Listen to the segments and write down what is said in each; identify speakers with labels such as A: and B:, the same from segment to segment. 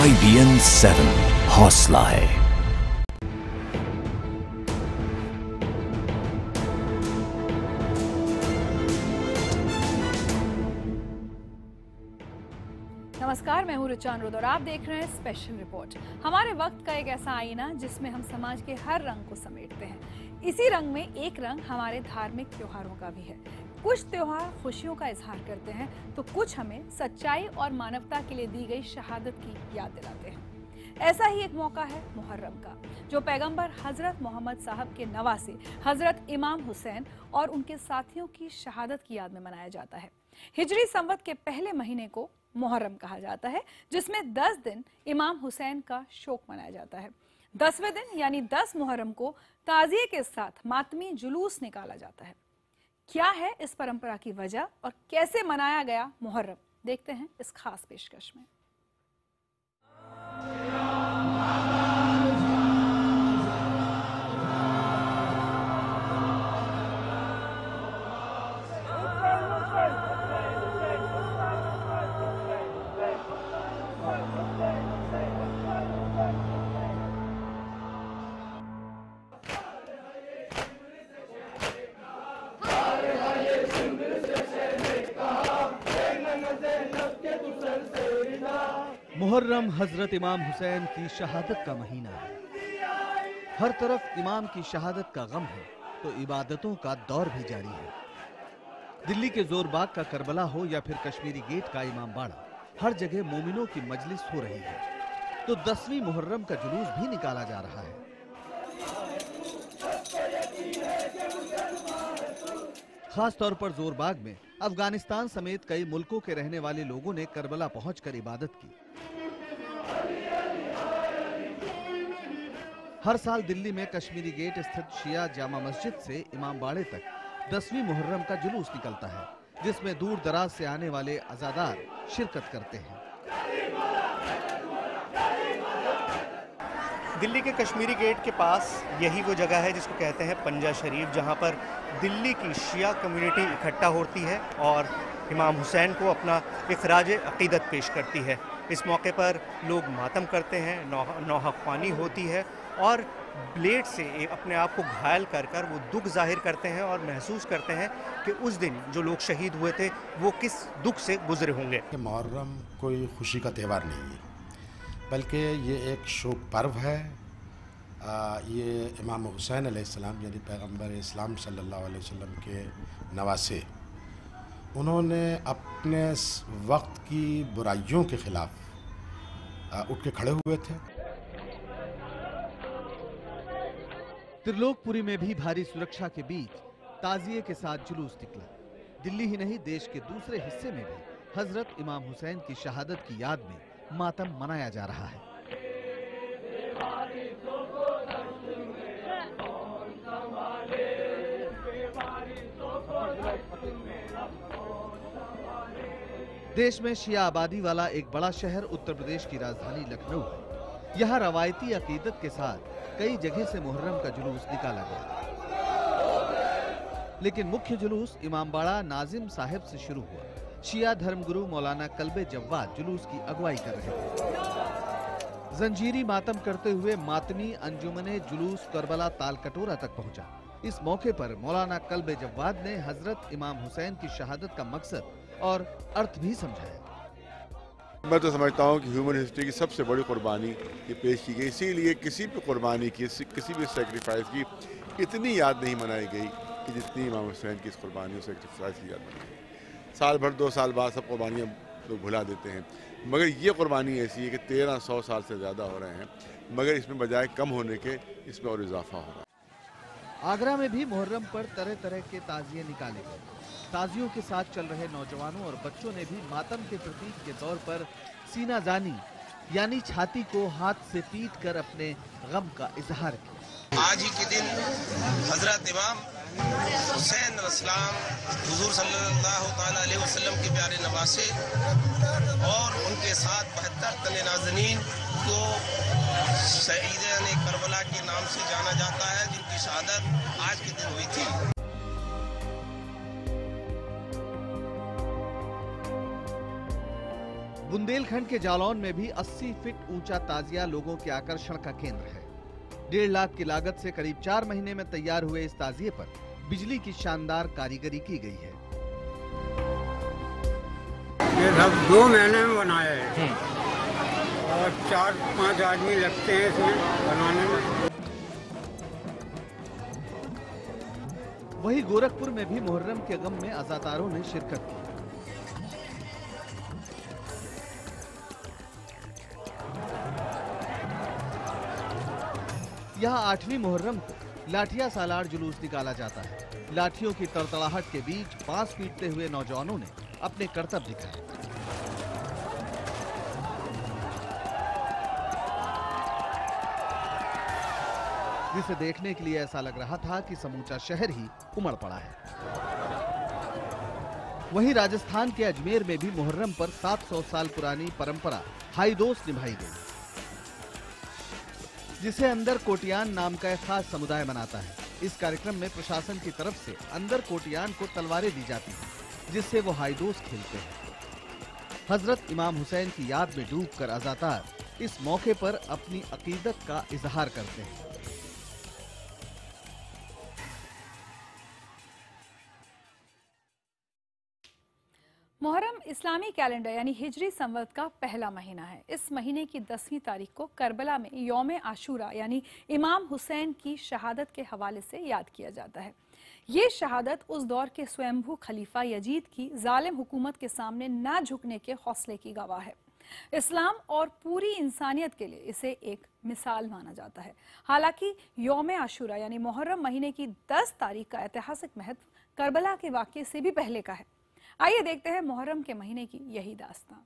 A: IBN 7 हौसला है।
B: नमस्कार, मैं हूं रुचान रुद और आप देख रहे हैं स्पेशल रिपोर्ट। हमारे वक्त का एक ऐसा आईना जिसमें हम समाज के हर रंग को समेटते हैं। इसी रंग में एक रंग हमारे धार्मिक त्योहारों का भी है। कुछ त्योहार खुशियों का इजहार करते हैं तो कुछ हमें सच्चाई और मानवता के लिए दी गई शहादत की याद दिलाते हैं। ऐसा ही एक मौका है मुहर्रम का, जो पैगंबर हजरत मोहम्मद साहब के नवासे हजरत इमाम हुसैन और उनके साथियों की शहादत की याद में मनाया जाता है। हिजरी संवत के पहले महीने को मुहर्रम कहा जाता है, जिसमें 10 दिन इमाम हुसैन का शोक मनाया जाता है। 10वें दिन यानी 10 मुहर्रम को ताजिए के साथ मातमी जुलूस निकाला जाता है। क्या है इस परंपरा की वजह और कैसे मनाया गया मुहर्रम, देखते हैं इस खास पेशकश में।
C: मुहर्रम हजरत इमाम हुसैन की शहादत का महीना है। हर तरफ इमाम की शहादत का गम है तो इबादतों का दौर भी जारी है। दिल्ली के जोरबाग का करबला हो या फिर कश्मीरी गेट का इमाम बाड़ा, हर जगह मोमिनों की मजलिस हो रही है तो 10वीं मुहर्रम का जुलूस भी निकाला जा रहा है। खास तौर पर जोरबाग में अफगानिस्तान समेत कई मुल्कों के रहने वाले लोगों ने करबला पहुंचकर इबादत की। हर साल दिल्ली में कश्मीरी गेट स्थित शिया जामा मस्जिद से इमाम बाड़े तक 10वीं मुहर्रम का जुलूस निकलता है, जिसमें दूर दराज से आने वाले अज़ादार शिरकत करते हैं।
D: दिल्ली के कश्मीरी गेट के पास यही वो जगह है जिसको कहते हैं पंजा शरीफ, जहां पर दिल्ली की शिया कम्युनिटी इकट्ठा होती है और इमाम हुसैन को अपना इखराज अकीदत पेश करती है। इस मौके पर लोग मातम करते हैं, नौहा ख्वानी होती है और ब्लेड से अपने आप को घायल कर कर वो दुख जाहिर करते हैं और महसूस करते हैं कि उस दिन जो लोग शहीद हुए थे वो किस दुख से गुजरे होंगे।
E: मुहर्रम कोई खुशी का त्यौहार नहीं है, बल्कि ये एक शोक पर्व है। ये इमाम हुसैन अलैहिस्सलाम यानी पैगंबर इस्लाम सल्लल्लाहु अलैहि वसल्लम के नवासे, उन्होंने अपने वक्त की बुराइयों के खिलाफ उठ के खड़े हुए थे।
C: त्रिलोकपुरी में भी भारी सुरक्षा के बीच ताजिए के साथ जुलूस निकला। दिल्ली ही नहीं, देश के दूसरे हिस्से में भी हजरत इमाम हुसैन की शहादत की याद में मातम मनाया जा रहा है। देश में शिया आबादी वाला एक बड़ा शहर उत्तर प्रदेश की राजधानी लखनऊ है। यहाँ रवायती अकीदत के साथ कई जगह से मुहर्रम का जुलूस निकाला गया, लेकिन मुख्य जुलूस इमामबाड़ा नाजिम साहिब से शुरू हुआ। शिया धर्मगुरु मौलाना कल्बे जव्वाद जुलूस की अगुवाई कर रहे थे। जंजीरी मातम करते हुए मातमी अंजुमने जुलूस करबला तालकटोरा तक पहुंचा। इस मौके पर मौलाना कल्बे जव्वाद ने हजरत इमाम हुसैन की शहादत का मकसद और अर्थ भी समझाया।
F: मैं तो समझता हूँ कि ह्यूमन हिस्ट्री की सबसे बड़ी कुर्बानी ये पेश की गई, इसीलिए किसी भी कुर्बानी की, किसी भी सेक्रीफाइस की इतनी याद नहीं मनाई गई कि जितनी इमाम हुसैन की इस कुर्बानी और सेक्रीफाइस की याद मनाई। साल भर 2 साल बाद सब कुर्बानियाँ लोग भुला देते हैं, मगर ये कुर्बानी ऐसी है कि 1300 साल से ज़्यादा हो रहे हैं, मगर इसमें बजाय कम होने के इसमें और इजाफा हो रहा है।
C: आगरा में भी मुहर्रम पर तरह तरह के ताजिए निकाले गए। ताजियों के साथ चल रहे नौजवानों और बच्चों ने भी मातम के प्रतीक के तौर पर सीना जानी यानी छाती को हाथ से पीट कर अपने गम का इजहार किया।
G: आज ही के दिन हजरत इमाम हुसैन इस्लाम हुजूर सल्लल्लाहु अलैहि वसल्लम के प्यारे नवासे और उनके साथ 72 तने नाज़नीन को शहीद करबला के नाम से जाना जाता है, जिनकी शहादत आज के दिन हुई थी।
C: बुंदेलखंड के जालौन में भी 80 फीट ऊंचा ताजिया लोगों के आकर्षण का केंद्र है। 1.5 लाख की लागत से करीब 4 महीने में तैयार हुए इस ताजिए पर बिजली की शानदार कारीगरी की गई है।
H: ये सब 2 महीने में बनाया है और 4-5 आदमी लगते हैं इसमें बनाने में।
C: वहीं गोरखपुर में भी मुहर्रम के गम में अज़ादारों ने शिरकत की। यहाँ 8वीं मुहर्रम को लाठिया सालार जुलूस निकाला जाता है। लाठियों की तड़तड़ाहट के बीच बांस पीटते हुए नौजवानों ने अपने करतब दिखाए। जिसे देखने के लिए ऐसा लग रहा था कि समूचा शहर ही उमड़ पड़ा है। वहीं राजस्थान के अजमेर में भी मुहर्रम पर 700 साल पुरानी परंपरा हाईदोस निभाई गई, जिसे अंदर कोटियान नाम का एक खास समुदाय मनाता है। इस कार्यक्रम में प्रशासन की तरफ से अंदर कोटियान को तलवारें दी जाती हैं, जिससे वो हाईदोस खेलते हैं। हजरत इमाम हुसैन की याद में डूबकर अज़ादार इस मौके पर अपनी अकीदत का इजहार करते हैं।
B: मुहर्रम इस्लामी कैलेंडर यानी हिजरी संवत का पहला महीना है। इस महीने की 10वीं तारीख को करबला में यौम आशूरा यानी इमाम हुसैन की शहादत के हवाले से याद किया जाता है। ये शहादत उस दौर के स्वयंभू खलीफा यजीद की जालिम हुकूमत के सामने न झुकने के हौसले की गवाह है। इस्लाम और पूरी इंसानियत के लिए इसे एक मिसाल माना जाता है। हालांकि यौम आशूरा यानी मुहर्रम महीने की 10 तारीख का ऐतिहासिक महत्व करबला के वाक़ये से भी पहले का है। आइए देखते हैं मुहर्रम के महीने की यही दास्तां।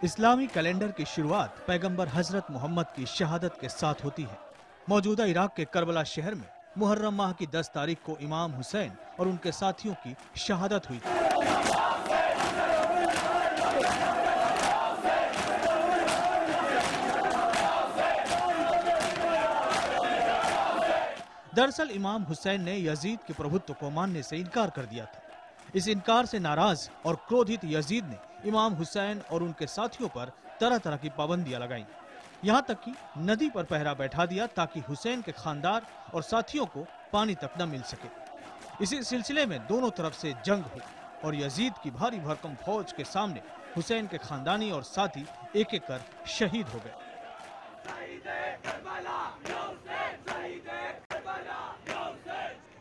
I: इस्लामी कैलेंडर की शुरुआत पैगंबर हजरत मोहम्मद की शहादत के साथ होती है। मौजूदा इराक के करबला शहर में मुहर्रम माह की 10 तारीख को इमाम हुसैन और उनके साथियों की शहादत हुई थी। दरअसल इमाम हुसैन ने यजीद के प्रभुत्व को मानने से इनकार कर दिया था। इस इनकार से नाराज और क्रोधित यजीद ने इमाम हुसैन और उनके साथियों पर तरह तरह की पाबंदियां लगाईं। यहाँ तक कि नदी पर पहरा बैठा दिया ताकि हुसैन के खानदार और साथियों को पानी तक न मिल सके। इसी सिलसिले में दोनों तरफ से जंग हुई और यजीद की भारी भरकम फौज के सामने हुसैन के खानदानी और साथी एक एक कर शहीद हो गए।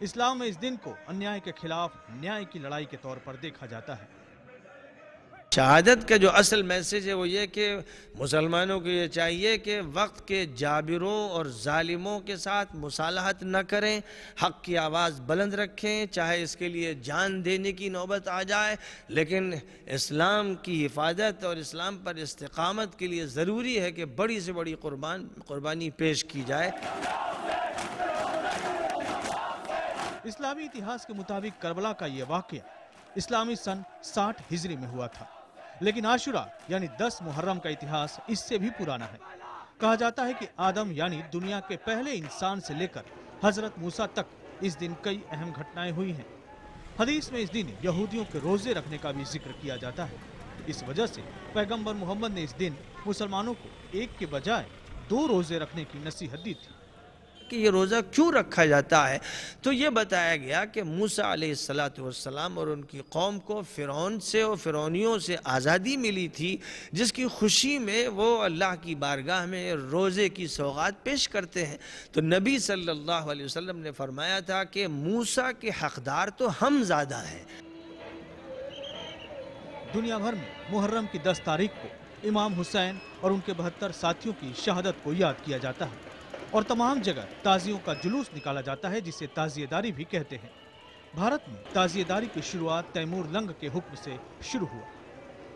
I: इस्लाम में इस दिन को अन्याय के खिलाफ न्याय की लड़ाई के तौर पर देखा जाता है।
G: शहादत का जो असल मैसेज है वो ये कि मुसलमानों को ये चाहिए कि वक्त के जाबिरों और जालिमों के साथ मुसालहत न करें, हक़ की आवाज़ बुलंद रखें, चाहे इसके लिए जान देने की नौबत आ जाए, लेकिन इस्लाम की हिफाजत और इस्लाम पर इस्तिकामत के लिए ज़रूरी है कि बड़ी से बड़ी कुर्बानी पेश की जाए।
I: इस्लामी इतिहास के मुताबिक करबला का ये वाक़या इस्लामी सन 60 हिजरी में हुआ था, लेकिन आशुरा यानी 10 मुहर्रम का इतिहास इससे भी पुराना है। कहा जाता है कि आदम यानी दुनिया के पहले इंसान से लेकर हजरत मूसा तक इस दिन कई अहम घटनाएं हुई हैं। हदीस में इस दिन यहूदियों के रोजे रखने का भी जिक्र किया जाता है। इस वजह से पैगंबर मोहम्मद ने इस दिन मुसलमानों को एक के बजाय 2 रोजे रखने की नसीहत दी थी।
G: कि ये रोज़ा क्यों रखा जाता है, तो ये बताया गया कि मूसा अलैहिस्सलाम और उनकी कौम को फ़िरौन से और फ़िरौनियों से आज़ादी मिली थी, जिसकी खुशी में वो अल्लाह की बारगाह में रोज़े की सौगात पेश करते हैं। तो नबी सल्लल्लाहु अलैहि वसल्लम ने फरमाया था कि मूसा के हक़दार तो हम ज़्यादा हैं।
I: दुनिया भर में मुहर्रम की 10 तारीख को इमाम हुसैन और उनके 72 साथियों की शहादत को याद किया जाता है और तमाम जगह ताजियों का जुलूस निकाला जाता है, जिसे ताजियेदारी भी कहते हैं। भारत में ताजियेदारी की शुरुआत तैमूर लंग के हुक्म से शुरू हुआ।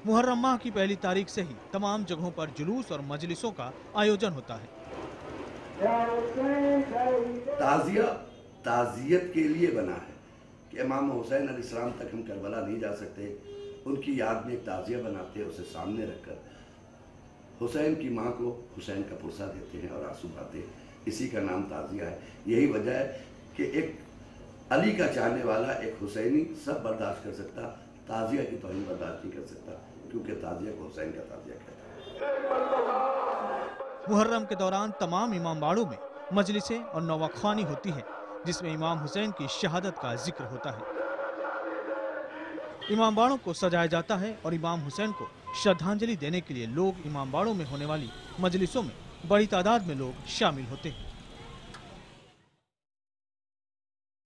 I: मुहर्रम माह की पहली तारीख से ही तमाम जगहों पर जुलूस और मजलिसों का आयोजन होता है।
J: ताजियत के लिए बना है कि इमाम हुसैन अलैहिस्सलाम तक हम करबला नहीं जा सकते, उनकी याद में एक ताजिया बनाते हैं, उसे सामने रखकर हुसैन की माँ को हुसैन का पुरसा देते हैं और आंसू बहाते हैं। इसी का नाम ताज़िया है। यही वजह है कि एक अली का चाहने वाला, एक हुसैनी सब बर्दाश्त कर सकता, ताज़िया की तौहीन बर्दाश्त नहीं कर सकता, क्योंकि ताज़िया को हुसैन का ताज़िया कहता है।
I: मुहर्रम के दौरान तमाम इमामबाड़ों में मजलिसें और नवाख्वानी होती है, जिसमें इमाम हुसैन की शहादत का जिक्र होता है। इमामबाड़ों को सजाया जाता है और इमाम हुसैन को श्रद्धांजलि देने के लिए लोग इमामबाड़ों में होने वाली मजलिसों में बड़ी तादाद में लोग शामिल होते हैं।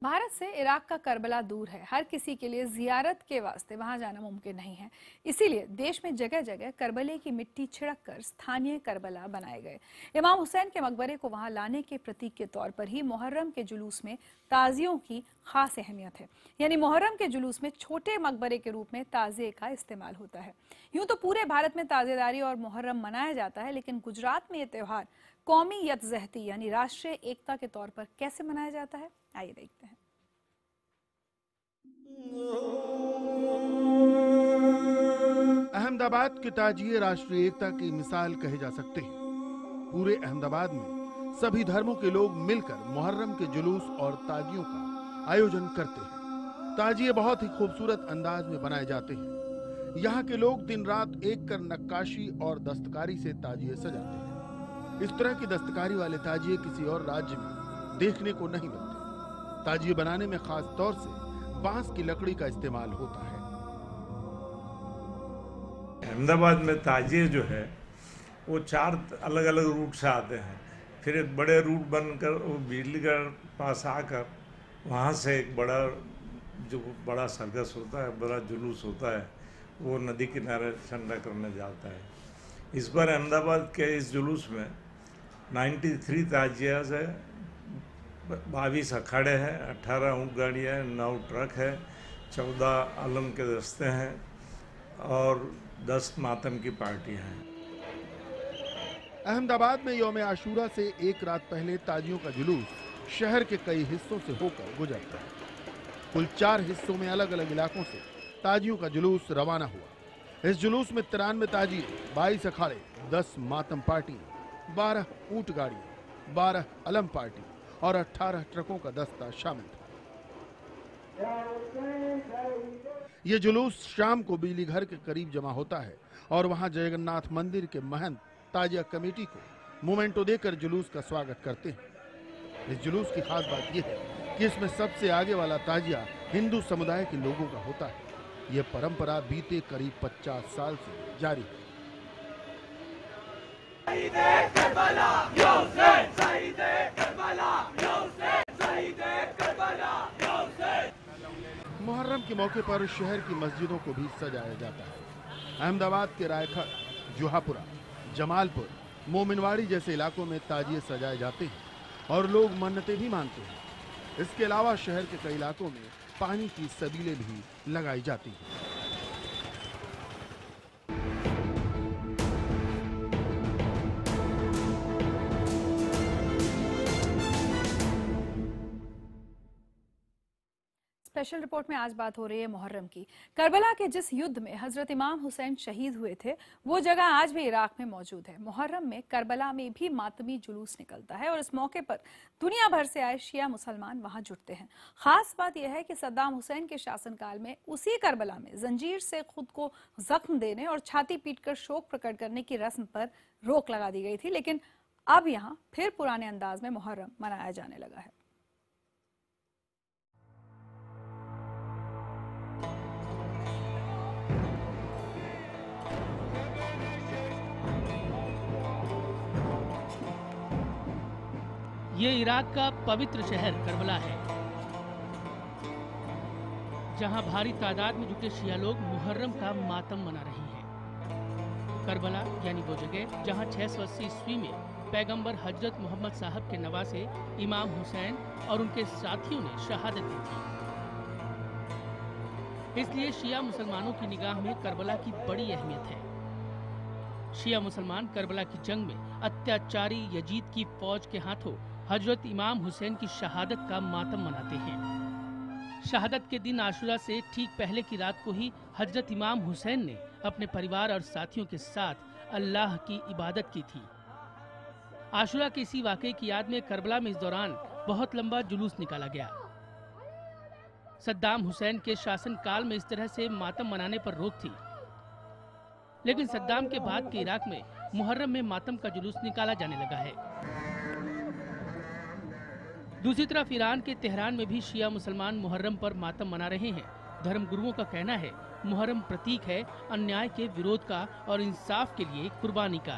B: भारत से इराक का करबला दूर है। हर किसी के लिए जियारत के वास्ते वहां जाना मुमकिन नहीं है। इसीलिए देश में जगह जगह करबले की मिट्टी छिड़क कर स्थानीय करबला बनाए गए। इमाम हुसैन के मकबरे को वहां लाने के प्रतीक के तौर पर ही मुहर्रम के जुलूस में ताजियों की खास अहमियत है। यानी मुहर्रम के जुलूस में छोटे मकबरे के रूप में ताजिए का इस्तेमाल होता है। यूं तो पूरे भारत में ताज़ेदारी और मुहर्रम मनाया जाता है, लेकिन गुजरात में ये त्यौहार कौमी यकजहती यानी राष्ट्रीय एकता के तौर पर कैसे मनाया जाता है, आइए देखते हैं।
K: अहमदाबाद के ताजिए राष्ट्रीय एकता की मिसाल कहे जा सकते हैं। पूरे अहमदाबाद में सभी धर्मों के लोग मिलकर मुहर्रम के जुलूस और ताजियों का आयोजन करते हैं। ताजिए बहुत ही खूबसूरत अंदाज में बनाए जाते हैं। यहाँ के लोग दिन रात एक कर नक्काशी और दस्तकारी से ताजिए सजाते हैं। इस तरह की दस्तकारी वाले ताजिए किसी और राज्य में देखने को नहीं मिलते। ताजिए बनाने में खास तौर से बांस की लकड़ी का इस्तेमाल होता है।
L: अहमदाबाद में ताजिए जो है वो 4 अलग अलग रूट से आते हैं। फिर एक बड़े रूट बनकर वो बिजली का पास आकर वहाँ से एक बड़ा सर्कस होता है, बड़ा जुलूस होता है, वो नदी किनारे ठंडा करने जाता है। इस बार अहमदाबाद के इस जुलूस में 93 ताजिया है, 22 अखाड़े हैं, 18 ऊँट गाड़ियाँ हैं, 9 ट्रक है, 14 आलम के दस्ते हैं और 10 मातम की पार्टियाँ हैं।
K: अहमदाबाद में यौम आशूरा से एक रात पहले ताजियों का जुलूस शहर के कई हिस्सों से होकर गुजरता है। कुल 4 हिस्सों में अलग अलग इलाकों से ताजियों का जुलूस रवाना हुआ। इस जुलूस में 93 ताजिए, 22 अखाड़े, 10 मातम पार्टी, 12 ऊँट गाड़ियाँ, 12 अलम पार्टी और 18 ट्रकों का दस्ता शामिल था। ये जुलूस शाम को बिजली घर के करीब जमा होता है और वहां जगन्नाथ मंदिर के महंत ताजिया कमेटी को मोमेंटो देकर जुलूस का स्वागत करते हैं। इस जुलूस की खास बात यह है कि इसमें सबसे आगे वाला ताजिया हिंदू समुदाय के लोगों का होता है। यह परंपरा बीते करीब 50 साल से जारी है। मुहर्रम के मौके पर शहर की मस्जिदों को भी सजाया जाता है। अहमदाबाद के रायखट, जुहापुरा, जमालपुर, मोमिनवाड़ी जैसे इलाकों में ताजिए सजाए जाते हैं और लोग मन्नतें भी मानते हैं। इसके अलावा शहर के कई इलाकों में पानी की सबीलें भी लगाई जाती हैं।
B: स्पेशल रिपोर्ट में आज बात हो रही है मुहर्रम की। करबला के जिस युद्ध में हजरत इमाम हुसैन शहीद हुए थे, वो जगह आज भी इराक में मौजूद है। मुहर्रम में करबला में भी मातमी जुलूस निकलता है और इस मौके पर दुनिया भर से आए शिया मुसलमान वहां जुटते हैं। खास बात यह है कि सद्दाम हुसैन के शासनकाल में उसी करबला में जंजीर से खुद को जख्म देने और छाती पीटकर शोक प्रकट करने की रस्म पर रोक लगा दी गई थी, लेकिन अब यहाँ फिर पुराने अंदाज में मुहर्रम मनाया जाने लगा है।
M: ये इराक का पवित्र शहर करबला है, जहां भारी तादाद में जुटे शिया लोग मुहर्रम का मातम मना रहे हैं। करबला यानी वो जगह जहां 680 ईस्वी में पैगंबर हजरत मोहम्मद साहब के नवासे इमाम हुसैन और उनके साथियों ने शहादत दी थी। इसलिए शिया मुसलमानों की निगाह में करबला की बड़ी अहमियत है। शिया मुसलमान करबला की जंग में अत्याचारी यजीद की फौज के हाथों हजरत इमाम हुसैन की शहादत का मातम मनाते हैं। शहादत के दिन आशुरा से ठीक पहले की रात को ही हजरत इमाम हुसैन ने अपने परिवार और साथियों के साथ अल्लाह की इबादत की थी। आशुरा के इसी वाक़े की याद में करबला में इस दौरान बहुत लंबा जुलूस निकाला गया। सद्दाम हुसैन के शासनकाल में इस तरह से मातम मनाने पर रोक थी, लेकिन सद्दाम के बाद के इराक में मुहर्रम में मातम का जुलूस निकाला जाने लगा है। दूसरी तरफ ईरान के तेहरान में भी शिया मुसलमान मुहर्रम पर मातम मना रहे हैं। धर्मगुरुओं का कहना है मुहर्रम प्रतीक है अन्याय के विरोध का और इंसाफ के लिए कुर्बानी का।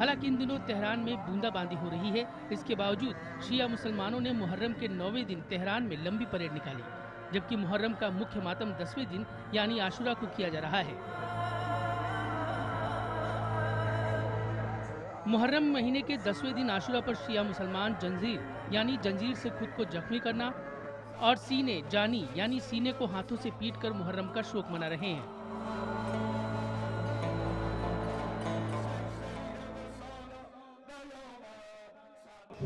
M: हालांकि इन दिनों तेहरान में बूंदाबांदी हो रही है, इसके बावजूद शिया मुसलमानों ने मुहर्रम के 9वें दिन तेहरान में लंबी परेड निकाली, जबकि मुहर्रम का मुख्य मातम 10वें दिन यानी आशुरा को किया जा रहा है। मुहर्रम महीने के 10वें दिन आशुरा पर शिया मुसलमान जंजीर यानी जंजीर से खुद को जख्मी करना और सीने जानी यानी सीने को हाथों से पीटकर मुहर्रम का शोक मना रहे हैं।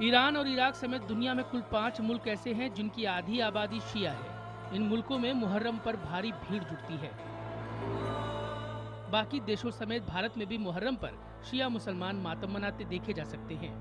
M: ईरान और इराक समेत दुनिया में कुल 5 मुल्क ऐसे हैं जिनकी आधी आबादी शिया है। इन मुल्कों में मुहर्रम पर भारी भीड़ जुटती है। बाकी देशों समेत भारत में भी मुहर्रम पर शिया मुसलमान मातम मनाते देखे जा सकते हैं।